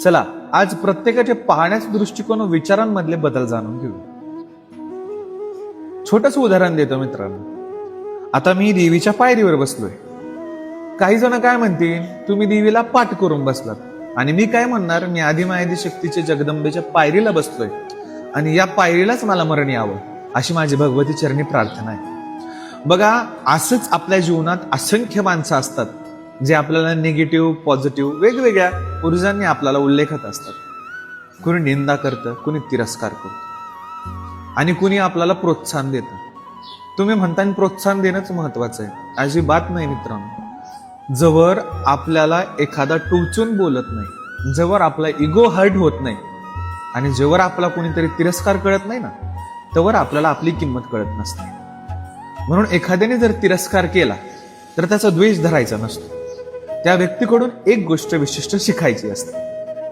चला आज प्रत्येकाचे पाहण्याचे दृष्टिकोन व विचारांमधले बदल जाणून घेऊ. छोटंसं उदाहरण देतो मित्रांनो. आता मी देवीच्या पायरीवर बसलोय. काही जण काय म्हणतील, तुम्ही देवीला पाठ करून बसलात, आणि मी काय म्हणणार, मी आदिमायदी शक्तीचे जगदंबेच्या पायरीला बसलोय आणि या पायरीलाच मला मरण यावं अशी माझी भगवती चरणी प्रार्थना आहे. बघा, असंच आपल्या जीवनात असंख्य माणसं असतात जे आपल्याला निगेटिव्ह पॉझिटिव्ह वेगवेगळ्या ऊर्जांनी आपल्याला उल्लेखत असतात. कुणी निंदा करतं, कुणी तिरस्कार करतं आणि कुणी आपल्याला प्रोत्साहन देतं. तुम्ही म्हणता प्रोत्साहन देणंच महत्वाचं आहे. अजिबात नाही मित्रांनो. जवळ आपल्याला एखादा टोचून बोलत नाही, जवळ आपला इगो हर्ट होत नाही आणि जेव्हा आपला कोणीतरी तिरस्कार कळत नाही ना, तेव्हा आपल्याला आपली किंमत कळत नसते. म्हणून एखाद्याने जर तिरस्कार केला तर त्याचा द्वेष धरायचा नसतो. त्या व्यक्तीकडून एक गोष्ट विशिष्ट शिकायची असते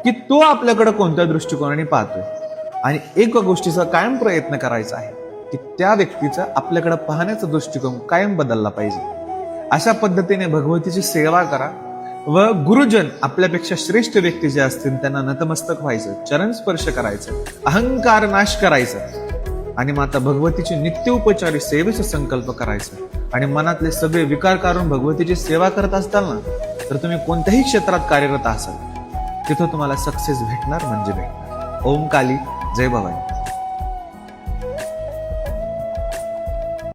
की तो आपल्याकडे कोणत्या दृष्टिकोनाने पाहतोय, आणि एक गोष्टीचा कायम प्रयत्न करायचा आहे की त्या व्यक्तीचा आपल्याकडे पाहण्याचा दृष्टिकोन कायम बदलला पाहिजे. अशा पद्धतीने भगवतीची सेवा करा व गुरुजन आपल्यापेक्षा श्रेष्ठ व्यक्ती जे असतील त्यांना नतमस्तक व्हायचं, चरण स्पर्श करायचं, अहंकार नाश करायचा आणि माता भगवतीची नित्य उपचारी सेवेचा संकल्प करायचा. आणि मनातले सगळे विकार काढून भगवतीची सेवा करत असताल ना, तर तुम्ही कोणत्याही क्षेत्रात कार्यरत असाल तिथं तुम्हाला सक्सेस भेटणार म्हणजे भेटणार. ओम काली, जय भवानी.